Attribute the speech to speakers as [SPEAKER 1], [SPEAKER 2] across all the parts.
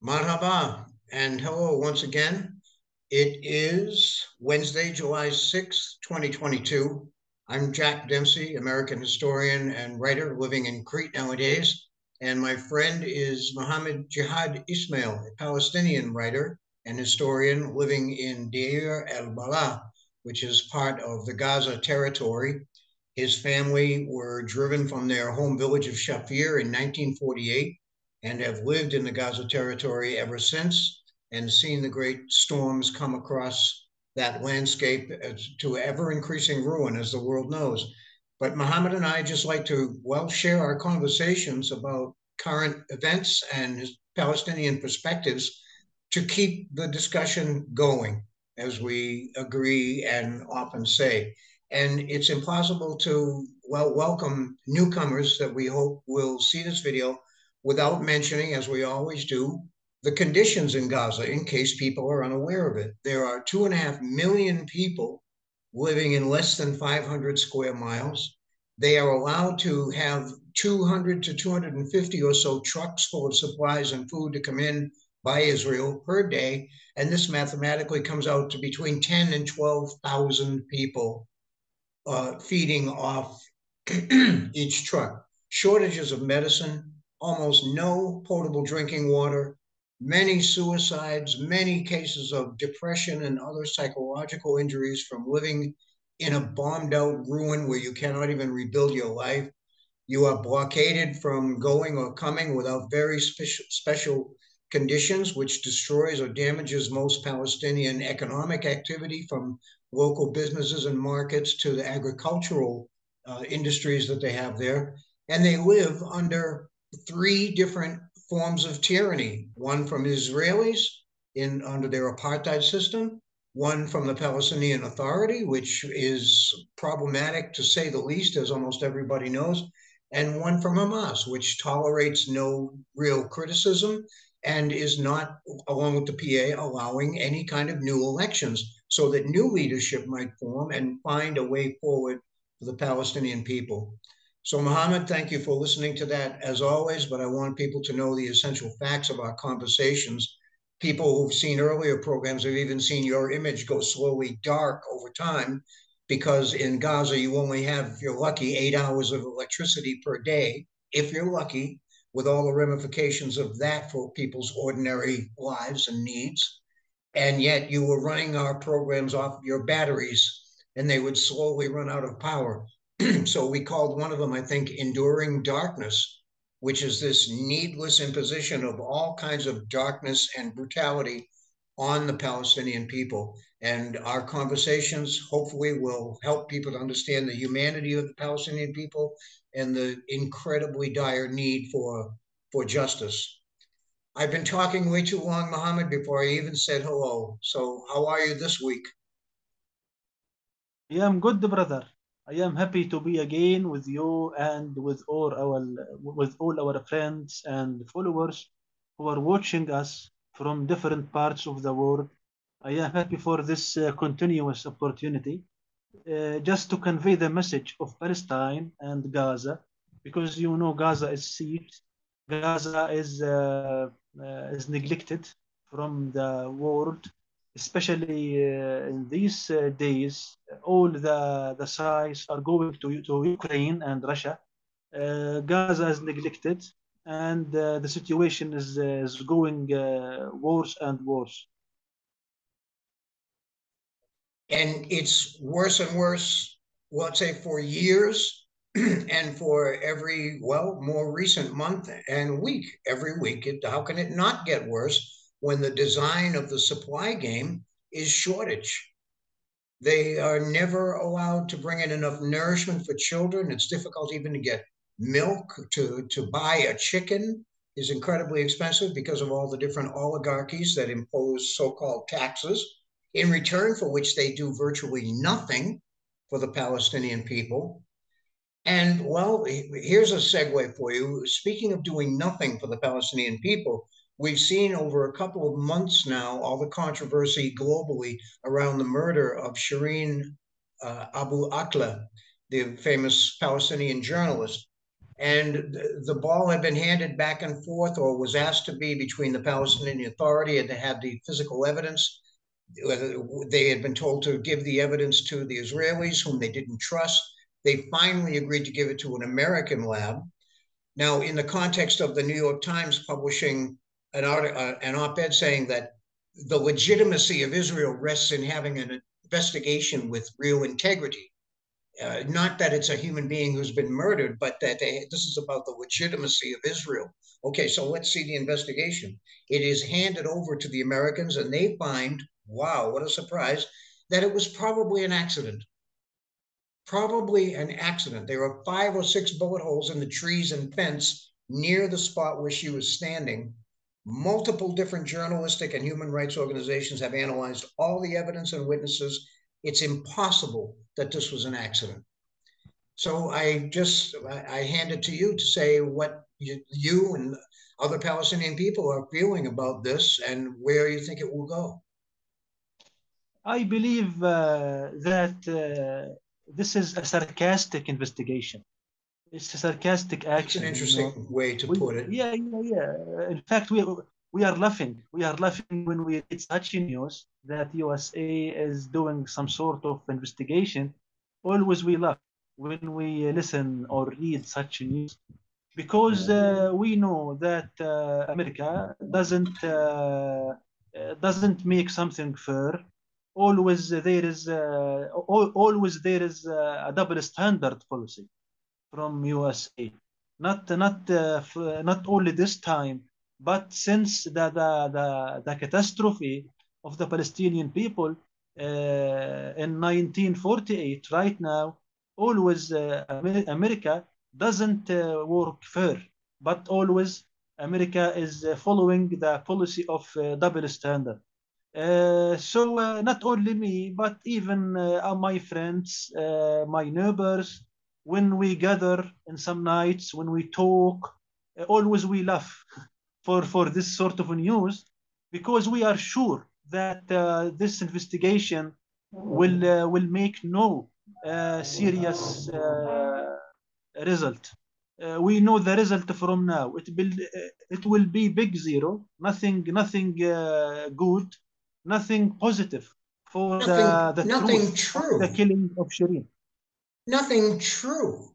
[SPEAKER 1] Marhaba and hello once again. It is Wednesday, July 6th, 2022. I'm Jack Dempsey, American historian and writer living in Crete nowadays. And my friend is Muhammad Jihad Ismael, a Palestinian writer and historian living in Deir el-Balah, which is part of the Gaza territory. His family were driven from their home village of Shaphir in 1948 and have lived in the Gaza territory ever since and seen the great storms come across that landscape to ever increasing ruin, as the world knows. But Muhammad and I just like to, well, share our conversations about current events and Palestinian perspectives to keep the discussion going, as we agree and often say. And it's impossible to, well, welcome newcomers that we hope will see this video without mentioning, as we always do, the conditions in Gaza, in case people are unaware of it. There are 2.5 million people living in less than 500 square miles. They are allowed to have 200 to 250 or so trucks full of supplies and food to come in by Israel per day. And this mathematically comes out to between 10 and 12,000 people feeding off each truck. Shortages of medicine, almost no potable drinking water, many suicides, many cases of depression and other psychological injuries from living in a bombed out ruin where you cannot even rebuild your life. You are blockaded from going or coming without very special conditions, which destroys or damages most Palestinian economic activity, from local businesses and markets to the agricultural industries that they have there. And they live under three different forms of tyranny: one from Israelis under their apartheid system, one from the Palestinian Authority, which is problematic to say the least, as almost everybody knows, and one from Hamas, which tolerates no real criticism and is not, along with the PA, allowing any kind of new elections so that new leadership might form and find a way forward for the Palestinian people. So, Mohammed, thank you for listening to that as always, but I want people to know the essential facts of our conversations. People who've seen earlier programs have even seen your image go slowly dark over time, because in Gaza, you only have, if you're lucky, 8 hours of electricity per day, if you're lucky, with all the ramifications of that for people's ordinary lives and needs. And yet you were running our programs off your batteries and they would slowly run out of power. So we called one of them, I think, Enduring Darkness, which is this needless imposition of all kinds of darkness and brutality on the Palestinian people. And our conversations hopefully will help people to understand the humanity of the Palestinian people and the incredibly dire need for justice. I've been talking way too long, Mohammed, before I even said hello. So how are you this week?
[SPEAKER 2] I am good, brother. I am happy to be again with you and with all our friends and followers who are watching us from different parts of the world. I am happy for this continuous opportunity just to convey the message of Palestine and Gaza, because you know Gaza is siege, Gaza is neglected from the world, especially in these days. All the sides are going to Ukraine and Russia. Gaza is neglected, and the situation is going worse and worse.
[SPEAKER 1] And it's worse and worse, let's say, for years and for every, well, more recent month and week, every week. How can it not get worse when the design of the supply game is shortage? They are never allowed to bring in enough nourishment for children. It's difficult even to get milk. To buy a chicken is incredibly expensive because of all the different oligarchies that impose so-called taxes, in return for which they do virtually nothing for the Palestinian people. And well, here's a segue for you. Speaking of doing nothing for the Palestinian people, we've seen over a couple of months now all the controversy globally around the murder of Shireen Abu Akleh, the famous Palestinian journalist. and the ball had been handed back and forth, or was asked to be, between the Palestinian Authority and to have the physical evidence. They had been told to give the evidence to the Israelis, whom they didn't trust. They finally agreed to give it to an American lab. Now, in the context of the New York Times publishing an op-ed saying that the legitimacy of Israel rests in having an investigation with real integrity. Not that it's a human being who's been murdered, but that this is about the legitimacy of Israel. Okay, so let's see the investigation. It is handed over to the Americans, and they find, wow, what a surprise, that it was probably an accident. Probably an accident. There are 5 or 6 bullet holes in the trees and fence near the spot where she was standing. Multiple different journalistic and human rights organizations have analyzed all the evidence and witnesses. It's impossible that this was an accident. So I hand it to you to say what you and other Palestinian people are feeling about this and where you think it will go.
[SPEAKER 2] I believe that this is a sarcastic investigation. It's a sarcastic
[SPEAKER 1] That's an
[SPEAKER 2] action, you know.
[SPEAKER 1] interesting way to put it.
[SPEAKER 2] Yeah. In fact, we are laughing. We are laughing when we read such news that USA is doing some sort of investigation. Always we laugh when we listen or read such news because we know that America doesn't make something fair. Always there is a double standard policy from USA. Not only this time, but since the catastrophe of the Palestinian people in 1948, right now, always America doesn't work fair, but always America is following the policy of double standard. So not only me, but even my friends, my neighbors, when we gather in some nights, when we talk, always we laugh for this sort of news because we are sure that this investigation will make no serious result. We know the result from now. It will be big zero, nothing good, nothing positive for the
[SPEAKER 1] Nothing
[SPEAKER 2] truth of the
[SPEAKER 1] true.
[SPEAKER 2] killing of Shireen.
[SPEAKER 1] Nothing true.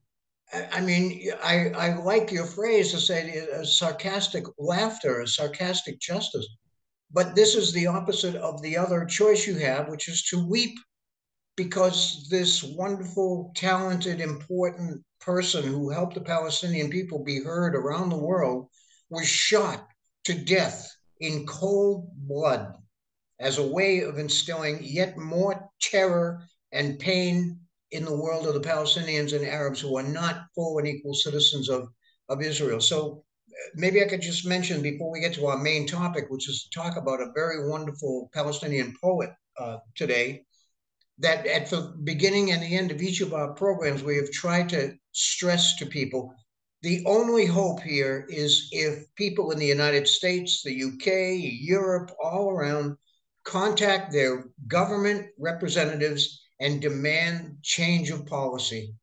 [SPEAKER 1] I mean, I like your phrase to say a sarcastic laughter, a sarcastic justice. But this is the opposite of the other choice you have, which is to weep because this wonderful, talented, important person who helped the Palestinian people be heard around the world was shot to death in cold blood as a way of instilling yet more terror and pain in the world of the Palestinians and Arabs who are not full and equal citizens of Israel. So maybe I could just mention before we get to our main topic, which is to talk about a very wonderful Palestinian poet today, that at the beginning and the end of each of our programs, we have tried to stress to people the only hope here is if people in the United States, the UK, Europe, all around contact their government representatives and demand change of policy.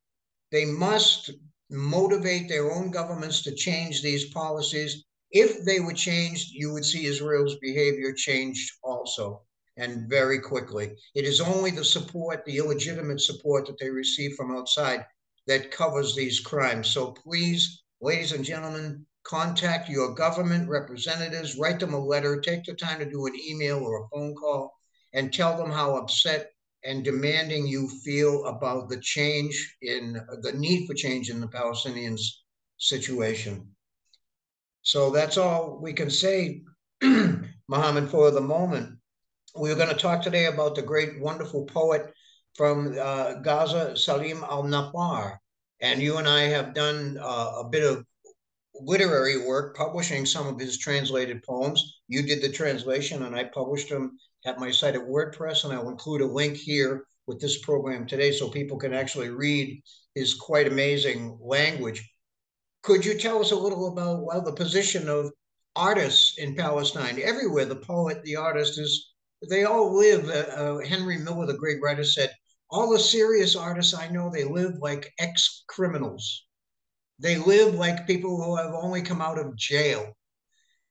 [SPEAKER 1] They must motivate their own governments to change these policies. If they were changed, you would see Israel's behavior changed also, and very quickly. It is only the support, the illegitimate support that they receive from outside that covers these crimes. So please, ladies and gentlemen, contact your government representatives, write them a letter, take the time to do an email or a phone call, and tell them how upset and demanding you feel about the change in the need for change in the Palestinians' situation. So that's all we can say, Muhammad, for the moment. We're going to talk today about the great, wonderful poet from Gaza, Saleem Al Naffar. And you and I have done a bit of literary work, publishing some of his translated poems. You did the translation, and I published them at my site at WordPress, and I'll include a link here with this program today so people can actually read his quite amazing language. Could you tell us a little about, well, the position of artists in Palestine? Everywhere, the poet, the artist is, they all live. Henry Miller, the great writer, said, all the serious artists I know, they live like ex criminals. They live like people who have only come out of jail.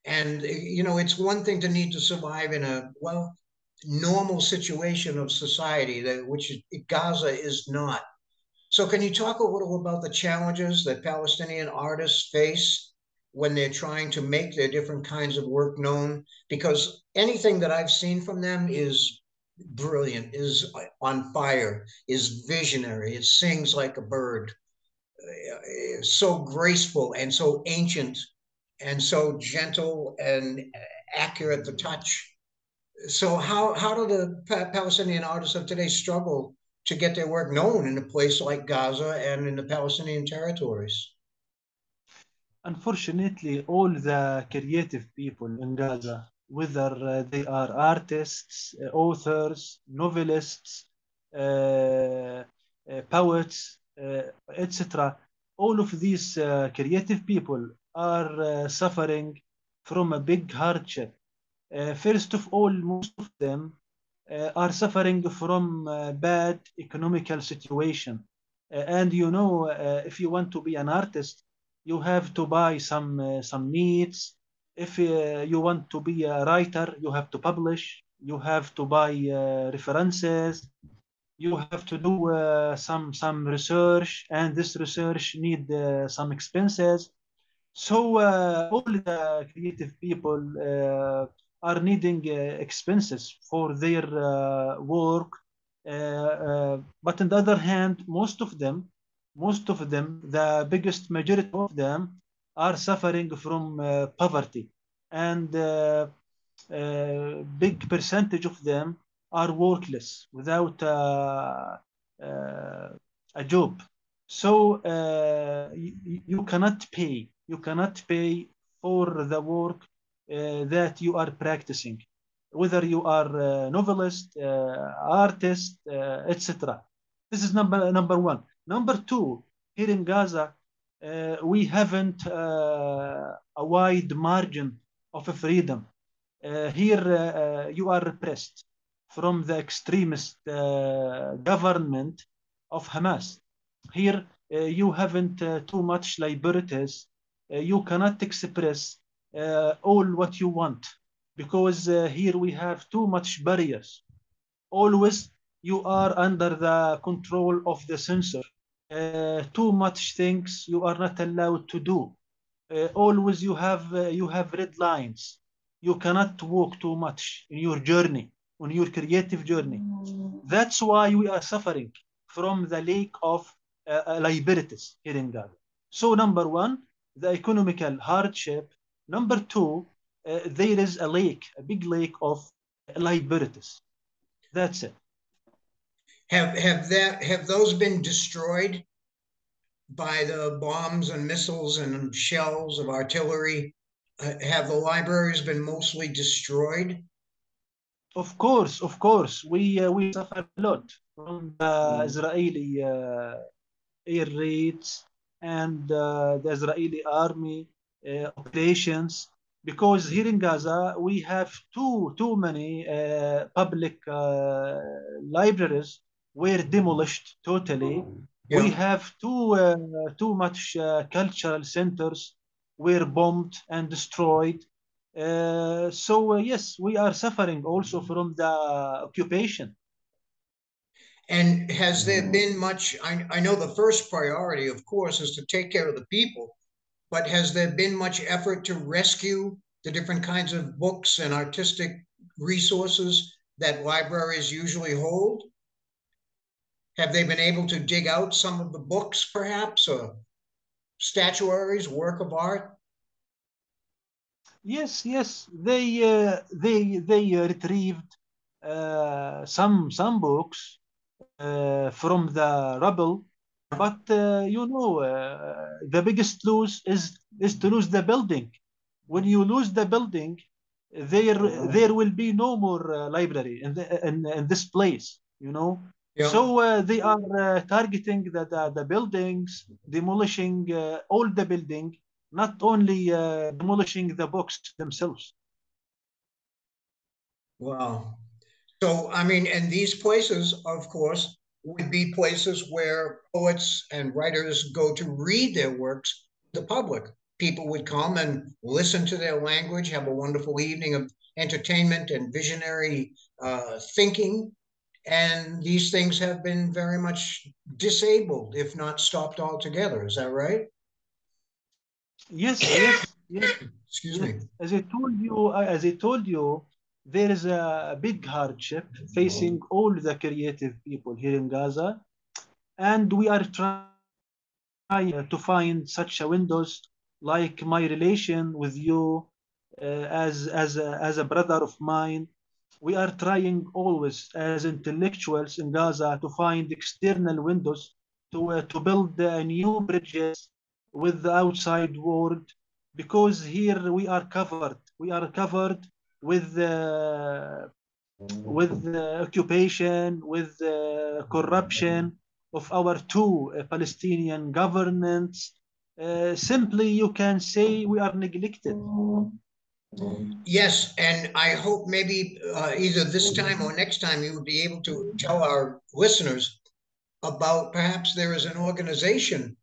[SPEAKER 1] And, it's one thing to need to survive in a, well, normal situation of society, which Gaza is not. So, can you talk a little about the challenges that Palestinian artists face when they're trying to make their different kinds of work known? Because anything that I've seen from them is brilliant, is on fire, is visionary. It sings like a bird, so graceful and so ancient and so gentle and accurate to touch. So how do the Palestinian artists of today struggle to get their work known in a place like Gaza and in the Palestinian territories?
[SPEAKER 2] Unfortunately, all the creative people in Gaza, whether they are artists, authors, novelists, poets, etc., all of these creative people are suffering from a big hardship. First of all, most of them are suffering from bad economical situation. And if you want to be an artist, you have to buy some needs. If you want to be a writer, you have to publish. You have to buy references. You have to do some research, and this research need some expenses. So all the creative people are needing expenses for their work. But on the other hand, most of them, the biggest majority of them are suffering from poverty, and big percentage of them are workless without uh, a job. So you cannot pay for the work that you are practicing, whether you are a novelist, artist, etc. This is number one. Number two, here in Gaza, we haven't a wide margin of freedom. Here you are repressed from the extremist government of Hamas. Here you haven't too much liberties. You cannot express all what you want because here we have too much barriers. Always you are under the control of the censor. Too much things you are not allowed to do. Always you have red lines. You cannot walk too much in your journey, on your creative journey. That's why we are suffering from the lack of liberties here in Gaza. So number one, the economical hardship. Number two, there is a big lack of liberties. That's it.
[SPEAKER 1] Have those been destroyed by the bombs and missiles and shells of artillery? Have the libraries been mostly destroyed?
[SPEAKER 2] Of course, we suffer a lot from the Israeli air raids and the Israeli army operations. Because here in Gaza we have too many public libraries were demolished totally. We
[SPEAKER 1] Yeah.
[SPEAKER 2] have too much cultural centers were bombed and destroyed. So yes, we are suffering also from the occupation.
[SPEAKER 1] And has there been much? I know the first priority, of course, is to take care of the people, but has there been much effort to rescue the different kinds of books and artistic resources that libraries usually hold? Have they been able to dig out some of the books, perhaps, or statuaries, work of art?
[SPEAKER 2] Yes, they retrieved some books from the rubble, but the biggest lose is to lose the building. When you lose the building, there there will be no more library in this place.
[SPEAKER 1] Yeah.
[SPEAKER 2] So they are targeting the buildings, demolishing all the building, not only demolishing the books themselves.
[SPEAKER 1] Wow. So, I mean, and these places, of course, would be places where poets and writers go to read their works to the public. People would come and listen to their language, have a wonderful evening of entertainment and visionary thinking. And these things have been very much disabled, if not stopped altogether. Is that right?
[SPEAKER 2] Yes, yes, yes,
[SPEAKER 1] Excuse
[SPEAKER 2] yes.
[SPEAKER 1] me.
[SPEAKER 2] As I told you, there is a big hardship facing all the creative people here in Gaza, and we are trying to find such a windows like my relation with you as a brother of mine. We are trying always as intellectuals in Gaza to find external windows to build new bridges with the outside world, because here we are covered. We are covered with occupation, with corruption of our two Palestinian governments. Simply, you can say we are neglected.
[SPEAKER 1] Yes, and I hope maybe either this time or next time you would be able to tell our listeners about perhaps there is an organization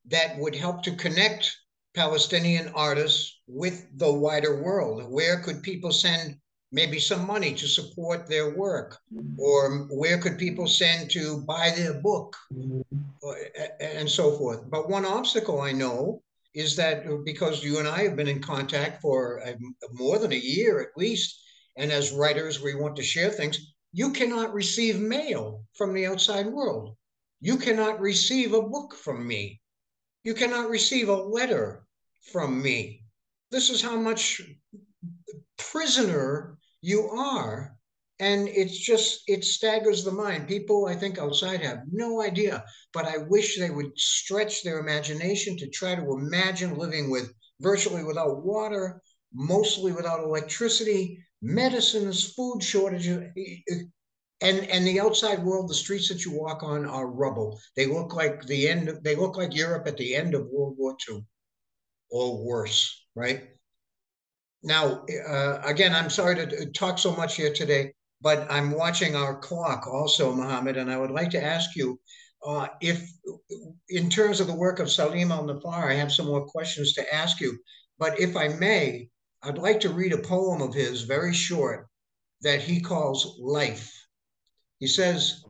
[SPEAKER 1] that would help to connect Palestinian artists with the wider world. Where could people send maybe some money to support their work? Or where could people send to buy their book? And so forth. But one obstacle I know is that because you and I have been in contact for more than a year at least, and as writers, we want to share things, you cannot receive mail from the outside world. You cannot receive a book from me. You cannot receive a letter from me. This is how much prisoner you are. And it's just, it staggers the mind. People, I think, outside have no idea, but I wish they would stretch their imagination to try to imagine living with virtually without water, mostly without electricity, medicines, food shortages, and the outside world, the streets that you walk on are rubble. They look like they look like Europe at the end of World War II or worse, right? Now, again, I'm sorry to talk so much here today, but I'm watching our clock also, Mohammed, and I would like to ask you if, in terms of the work of Saleem Al Naffar, I have some more questions to ask you. But if I may, I'd like to read a poem of his, very short, that he calls Life. He says,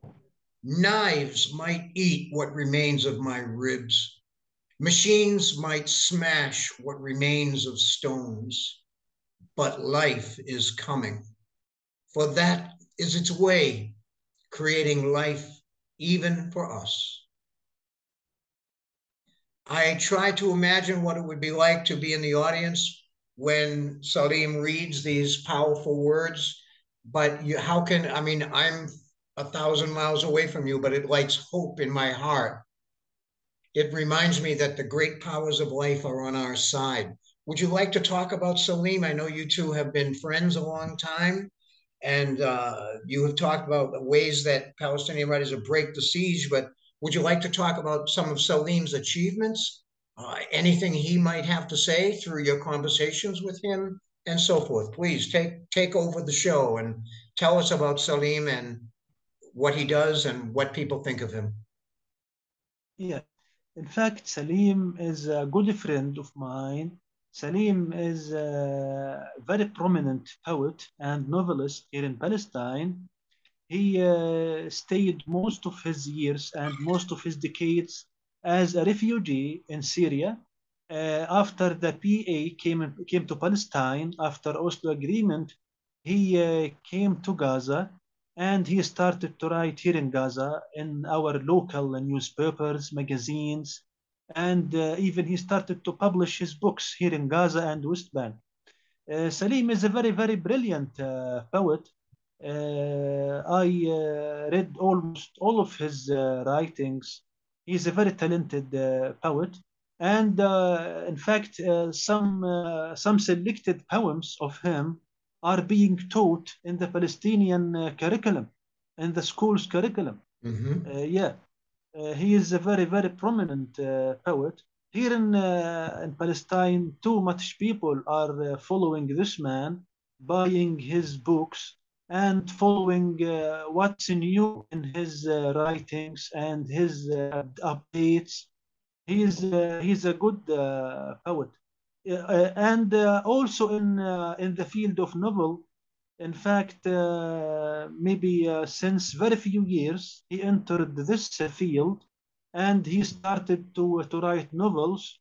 [SPEAKER 1] knives might eat what remains of my ribs, machines might smash what remains of stones, but life is coming. For that is its way, creating life even for us. I try to imagine what it would be like to be in the audience when Salim reads these powerful words. But how can, I mean, I'm 1,000 miles away from you, but it lights hope in my heart. It reminds me that the great powers of life are on our side. Would you like to talk about Salim? I know you two have been friends a long time, and you have talked about the ways that Palestinian writers have break the siege. But would you like to talk about some of Salim's achievements? Anything he might have to say through your conversations with him, and so forth? Please take over the show and tell us about Salim and what he does and what people think of him.
[SPEAKER 2] Yeah. In fact, Salim is a good friend of mine. Salim is a very prominent poet and novelist here in Palestine. He stayed most of his years and most of his decades as a refugee in Syria. After the PA came to Palestine, after Oslo Agreement, he came to Gaza and he started to write here in Gaza in our local newspapers, magazines, and even he started to publish his books here in Gaza and West Bank. Salim is a very, very brilliant poet. I read almost all of his writings. He's a very talented poet, and in fact, some selected poems of him are being taught in the Palestinian curriculum, in the school's curriculum.
[SPEAKER 1] Mm-hmm.
[SPEAKER 2] Yeah, he is a very, very prominent poet. Here in Palestine, too much people are following this man, buying his books. and following what's new in his writings and his updates. He's a good poet, and also in the field of novel. In fact, maybe since very few years, he entered this field and he started to write novels.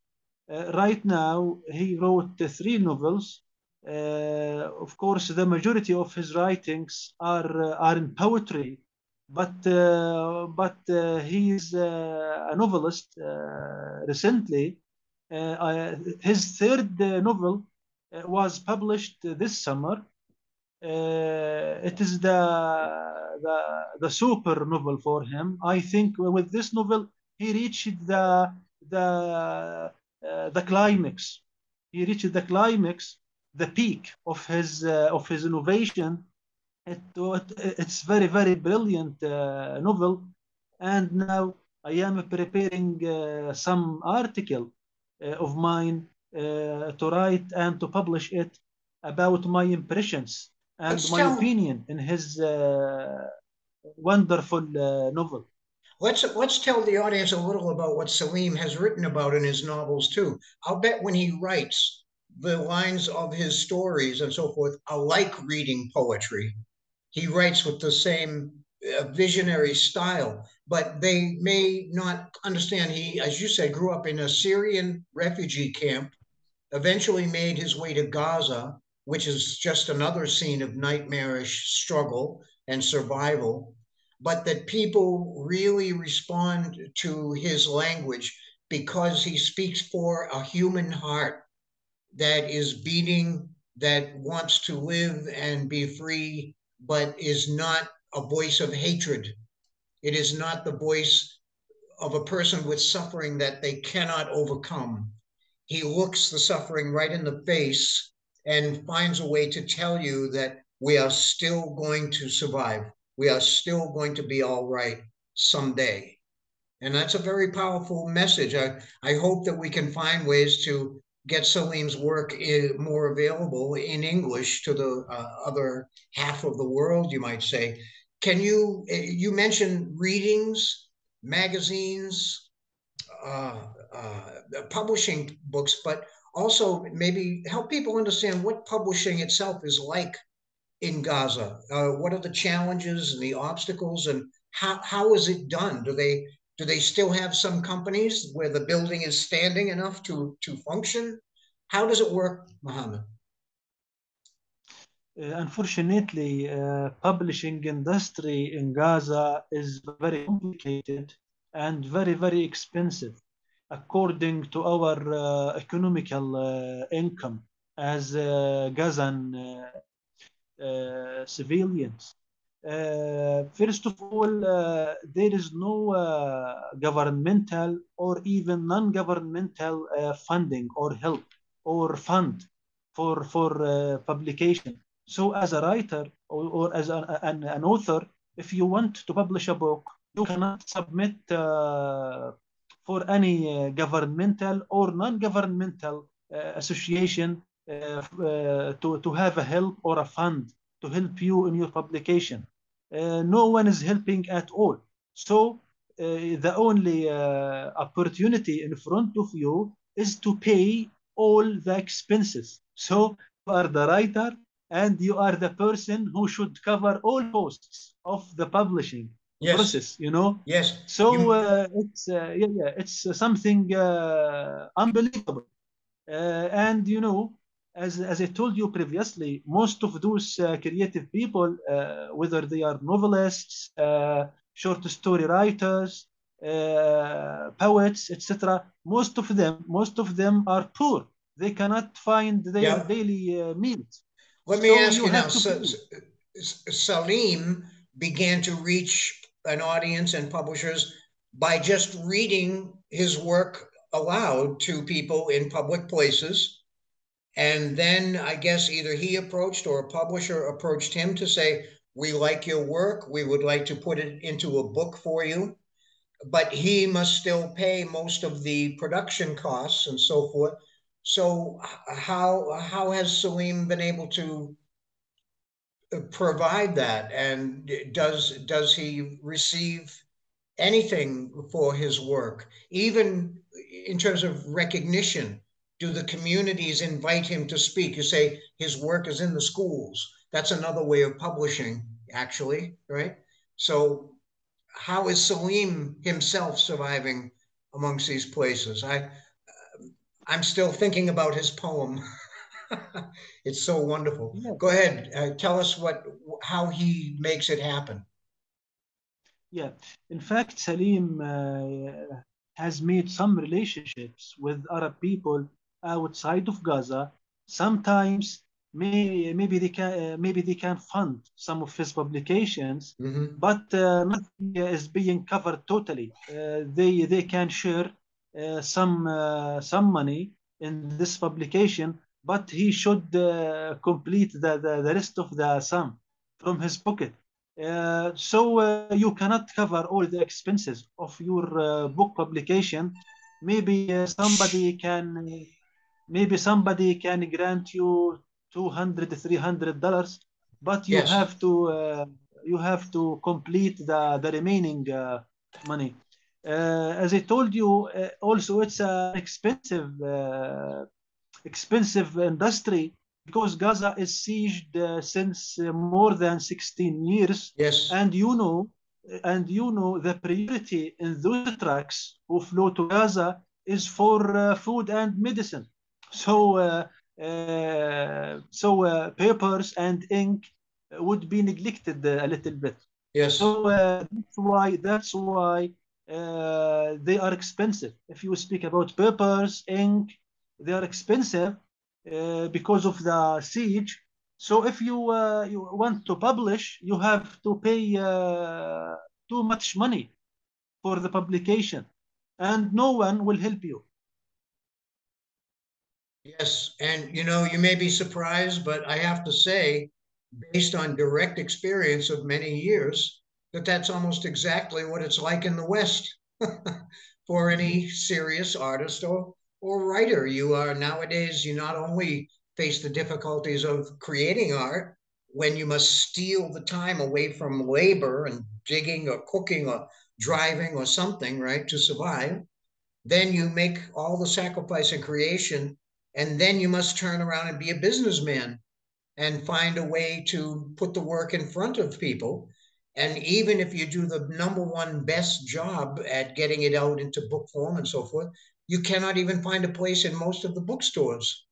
[SPEAKER 2] Right now, he wrote three novels. Of course, the majority of his writings are in poetry, but he is a novelist recently. His third novel was published this summer. It is the super novel for him. I think with this novel he reached the climax. He reached the climax, the peak of his innovation. It's very brilliant novel, and now I am preparing some article of mine to write and to publish it about my impressions and
[SPEAKER 1] Let's
[SPEAKER 2] my
[SPEAKER 1] tell
[SPEAKER 2] opinion in his wonderful novel.
[SPEAKER 1] let's tell the audience a little about what Saleem has written about in his novels too. I'll bet when he writes, the lines of his stories and so forth are like reading poetry. He writes with the same visionary style, but they may not understand. He, as you said, grew up in a Syrian refugee camp, eventually made his way to Gaza, which is just another scene of nightmarish struggle and survival, but that people really respond to his language because he speaks for a human heart that is beating, that wants to live and be free, but is not a voice of hatred. It is not the voice of a person with suffering that they cannot overcome. He looks the suffering right in the face and finds a way to tell you that we are still going to survive. We are still going to be all right someday. And that's a very powerful message. I hope that we can find ways to get Salim's work more available in English to the other half of the world, you might say. Can you mentioned readings, magazines, uh, publishing books, but also maybe help people understand what publishing itself is like in Gaza. What are the challenges and the obstacles, and how is it done? Do they still have some companies where the building is standing enough to function? How does it work, Muhammad?
[SPEAKER 2] Unfortunately, publishing industry in Gaza is very complicated and very expensive according to our economical income as Gazan civilians. First of all, there is no governmental or even non-governmental funding or help or fund for publication. So, as a writer or as an author, if you want to publish a book, you cannot submit for any governmental or non-governmental association to have a help or a fund to help you in your publication. No one is helping at all. So the only opportunity in front of you is to pay all the expenses. So you are the writer and you are the person who should cover all costs of the publishing
[SPEAKER 1] Yes,
[SPEAKER 2] process, you know.
[SPEAKER 1] yes.
[SPEAKER 2] So it's something unbelievable. And you know, as I told you previously, most of those creative people, whether they are novelists, short story writers, poets, etc., most of them are poor. They cannot find their
[SPEAKER 1] Yeah.
[SPEAKER 2] daily meals,
[SPEAKER 1] Let me
[SPEAKER 2] so
[SPEAKER 1] ask
[SPEAKER 2] you
[SPEAKER 1] you now.
[SPEAKER 2] have to pay.
[SPEAKER 1] Salim began to reach an audience and publishers by just reading his work aloud to people in public places. And then I guess either he approached or a publisher approached him to say, we like your work. We would like to put it into a book for you. But he must still pay most of the production costs and so forth. So how has Salim been able to provide that? And does he receive anything for his work, even in terms of recognition? Do the communities invite him to speak? You say his work is in the schools. That's another way of publishing, actually, right? So, how is Saleem himself surviving amongst these places? I'm still thinking about his poem. It's so wonderful.
[SPEAKER 2] Yeah,
[SPEAKER 1] Go ahead, tell us how he makes it happen.
[SPEAKER 2] yeah. In fact, Salim has made some relationships with Arab people outside of Gaza. Sometimes, maybe they can fund some of his publications,
[SPEAKER 1] Mm-hmm.
[SPEAKER 2] but nothing is being covered totally. They can share some money in this publication, but he should complete the rest of the sum from his pocket. So you cannot cover all the expenses of your book publication. Maybe somebody can grant you 200 $300, but
[SPEAKER 1] Yes,
[SPEAKER 2] you have to complete the remaining money. As I told you, also it's an expensive industry because Gaza is sieged since more than 16 years,
[SPEAKER 1] yes,
[SPEAKER 2] and the priority in those trucks who flow to Gaza is for food and medicine. So papers and ink would be neglected a little bit.
[SPEAKER 1] yes.
[SPEAKER 2] So that's why they are expensive. If you speak about papers, ink, they are expensive because of the siege. So if you want to publish, you have to pay too much money for the publication, and no one will help you.
[SPEAKER 1] Yes, and you may be surprised, but I have to say, based on direct experience of many years, that that's almost exactly what it's like in the West for any serious artist or writer. You are nowadays, you not only face the difficulties of creating art when you must steal the time away from labor and digging or cooking or driving or something, right, to survive. Then you make all the sacrifice in creation, and then you must turn around and be a businessman and find a way to put the work in front of people. And even if you do the number one best job at getting it out into book form and so forth, you cannot even find a place in most of the bookstores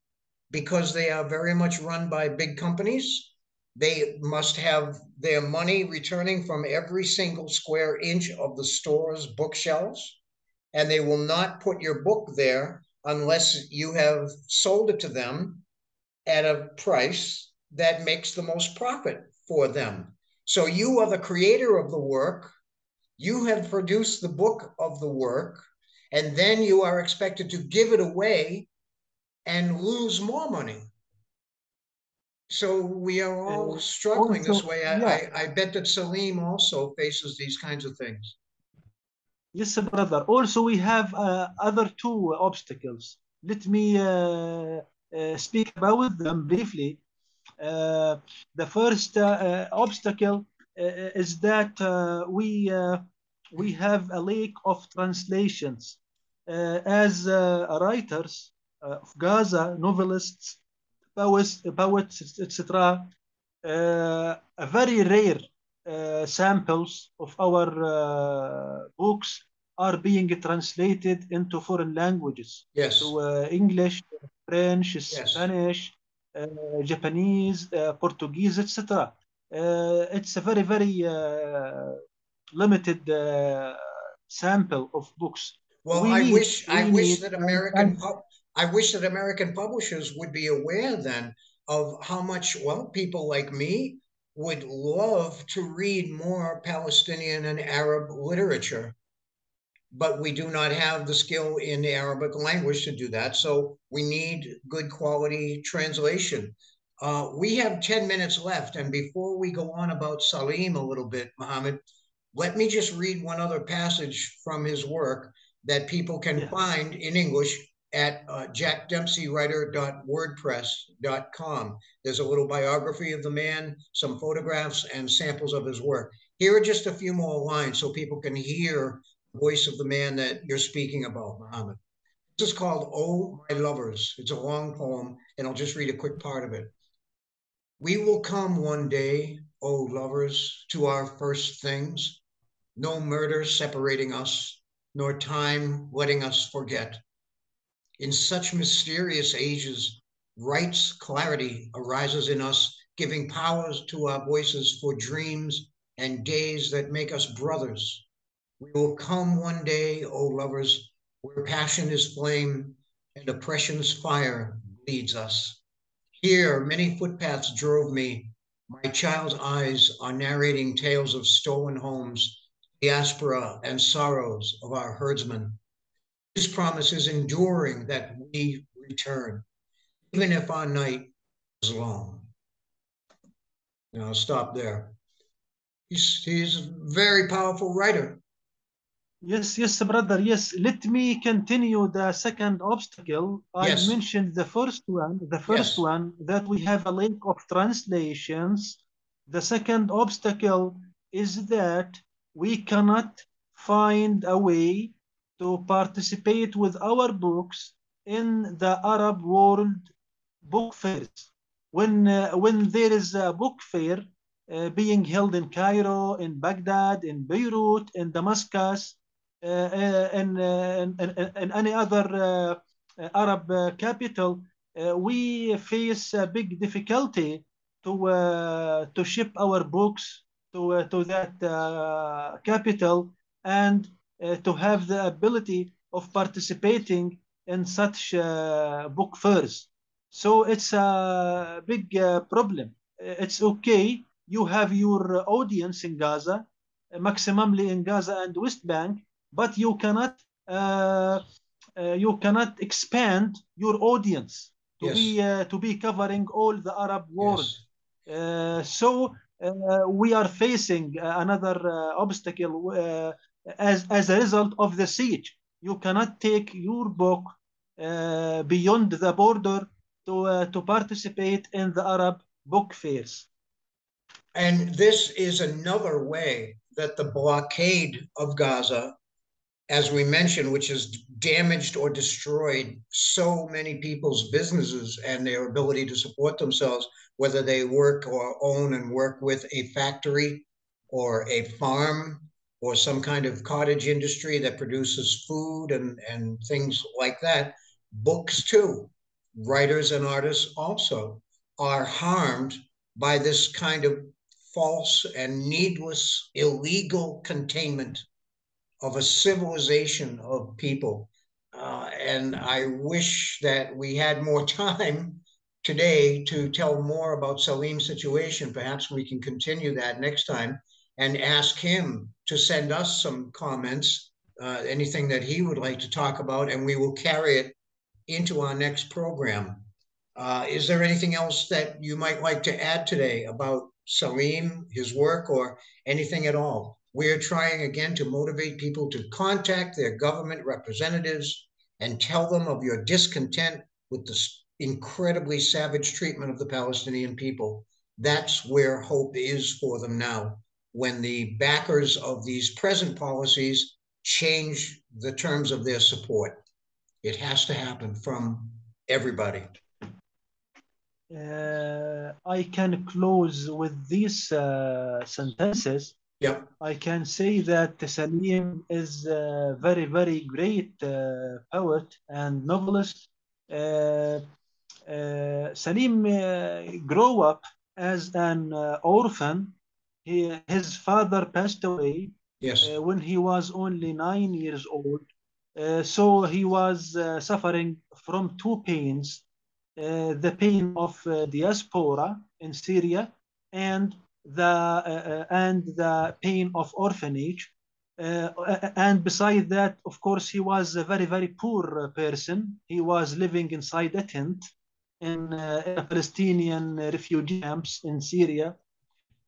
[SPEAKER 1] because they are very much run by big companies. They must have their money returning from every single square inch of the store's bookshelves, and they will not put your book there unless you have sold it to them at a price that makes the most profit for them. So you are the creator of the work, you have produced the book of the work, and then you are expected to give it away and lose more money. So we are all struggling this
[SPEAKER 2] Also,
[SPEAKER 1] way.
[SPEAKER 2] yeah,
[SPEAKER 1] I bet that Saleem also faces these kinds of things.
[SPEAKER 2] yes, brother. Also, we have other two obstacles. Let me speak about them briefly. Uh, the first obstacle is that we have a lack of translations. As writers of Gaza, novelists, poets, etc., a very rare samples of our books are being translated into foreign languages,
[SPEAKER 1] Yes,
[SPEAKER 2] to English, French,
[SPEAKER 1] yes.
[SPEAKER 2] Spanish, Japanese, Portuguese, etc. It's a very limited sample of books.
[SPEAKER 1] Well,
[SPEAKER 2] We
[SPEAKER 1] I
[SPEAKER 2] need,
[SPEAKER 1] wish I
[SPEAKER 2] we
[SPEAKER 1] wish
[SPEAKER 2] need,
[SPEAKER 1] that
[SPEAKER 2] and, and
[SPEAKER 1] I wish that American publishers would be aware then of how much, well, people like me would love to read more Palestinian and Arab literature, but we do not have the skill in the Arabic language to do that. So we need good quality translation. We have 10 minutes left. And before we go on about Saleem a little bit, Mohammed, let me just read one other passage from his work that people can
[SPEAKER 2] yeah,
[SPEAKER 1] find in English at jackdempseywriter.wordpress.com. There's a little biography of the man, some photographs, and samples of his work. Here are just a few more lines so people can hear the voice of the man that you're speaking about, Muhammad. This is called Oh, My Lovers. It's a long poem, and I'll just read a quick part of it. We will come one day, oh lovers, to our first things. No murder separating us, nor time letting us forget. In such mysterious ages, right's clarity arises in us, giving powers to our voices for dreams and days that make us brothers. We will come one day, O lovers, where passion is flame and oppression's fire bleeds us. Here, many footpaths drove me. My child's eyes are narrating tales of stolen homes, diaspora, and sorrows of our herdsmen. His promise is enduring that we return, even if our night is long. And I'll stop there. He's a very powerful writer.
[SPEAKER 2] Yes, yes, brother. Yes, let me continue the second obstacle. I
[SPEAKER 1] Yes.
[SPEAKER 2] mentioned the first one. The first
[SPEAKER 1] Yes.
[SPEAKER 2] one that we have a lack of translations. The second obstacle is that we cannot find a way to participate with our books in the Arab world book fairs. When there is a book fair being held in Cairo, in Baghdad, in Beirut, in Damascus, and any other Arab capital, we face a big difficulty to ship our books to that capital and to have the ability of participating in such book fairs. So it's a big problem. It's okay. You have your audience in Gaza, maximally in Gaza and West Bank, but you cannot expand your audience to be covering all the Arab world. So we are facing another obstacle as a result of the siege. You cannot take your book beyond the border to participate in the Arab book fairs.
[SPEAKER 1] And this is another way that the blockade of Gaza, as we mentioned, which has damaged or destroyed so many people's businesses and their ability to support themselves, whether they work or own and work with a factory or a farm or some kind of cottage industry that produces food and things like that. Books, too, writers and artists also are harmed by this kind of false and needless illegal containment of a civilization of people. And I wish that we had more time today to tell more about Saleem's situation. Perhaps we can continue that next time and ask him to send us some comments, anything that he would like to talk about, and we will carry it into our next program. Is there anything else that you might like to add today about Saleem, his work, or anything at all? We're trying again to motivate people to contact their government representatives and tell them of your discontent with the incredibly savage treatment of the Palestinian people. That's where hope is for them now, when the backers of these present policies change the terms of their support. It has to happen from everybody.
[SPEAKER 2] I can close with these sentences.
[SPEAKER 1] Yep.
[SPEAKER 2] I can say that Saleem is a very, very great poet and novelist. Saleem grew up as an orphan. His father passed away when he was only 9 years old. So he was suffering from two pains, the pain of diaspora in Syria and the pain of orphanage. And beside that, of course, he was a very, very poor person. He was living inside a tent in a Palestinian refugee camps in Syria.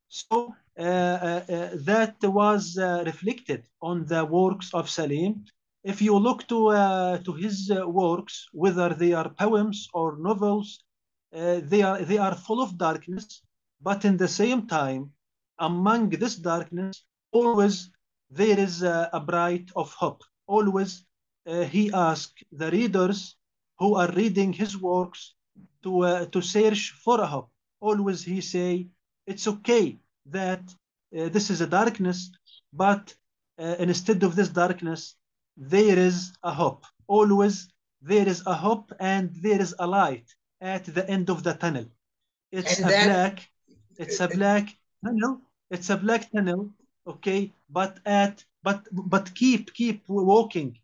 [SPEAKER 2] So that was reflected on the works of Saleem. If you look to his works, whether they are poems or novels, they are full of darkness, but in the same time, among this darkness, always there is a bright of hope. Always he asks the readers who are reading his works to search for a hope. Always he say it's okay that this is a darkness, but instead of this darkness, there is a hope. Always there is a hope and there is a light at the end of the tunnel. It's
[SPEAKER 1] And
[SPEAKER 2] a
[SPEAKER 1] that
[SPEAKER 2] black, it's a black tunnel. It's a black tunnel, okay? But keep walking,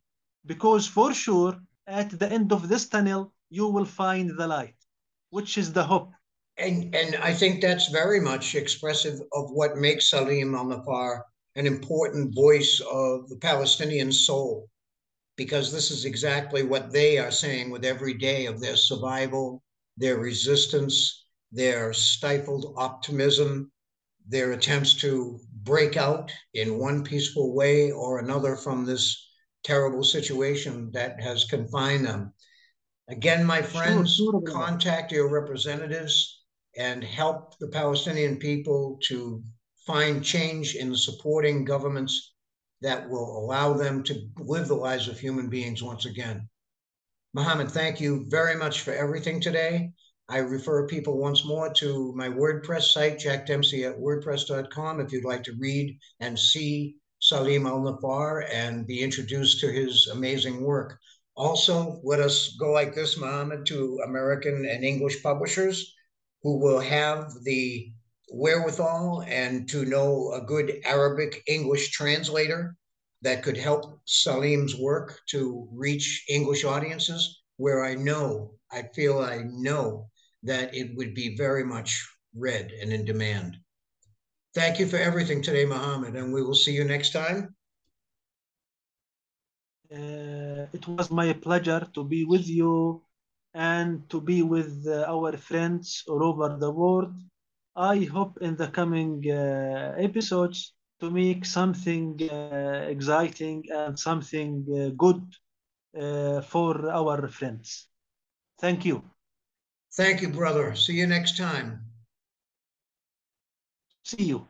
[SPEAKER 2] because for sure at the end of this tunnel you will find the light, which is the hope.
[SPEAKER 1] and I think that's very much expressive of what makes Saleem Al Naffar an important voice of the Palestinian soul, because this is exactly what they are saying with every day of their survival, their resistance, their stifled optimism, their attempts to break out in one peaceful way or another from this terrible situation that has confined them. Again, my
[SPEAKER 2] Sure,
[SPEAKER 1] friends,
[SPEAKER 2] sure, brother.
[SPEAKER 1] contact your representatives and help the Palestinian people to find change in supporting governments that will allow them to live the lives of human beings once again. Muhammad, thank you very much for everything today. I refer people once more to my WordPress site, Jack Dempsey at wordpress.com, if you'd like to read and see Saleem Al Naffar and be introduced to his amazing work. Also, let us go like this, Muhammad, to American and English publishers who will have the wherewithal and to know a good Arabic English translator that could help Saleem's work to reach English audiences where I feel I know that it would be very much read and in demand. Thank you for everything today, Muhammad, and we will see you next time.
[SPEAKER 2] It was my pleasure to be with you and to be with our friends all over the world. I hope in the coming episodes to make something exciting and something good for our friends. Thank you.
[SPEAKER 1] Thank you, brother. See you next time.
[SPEAKER 2] See you.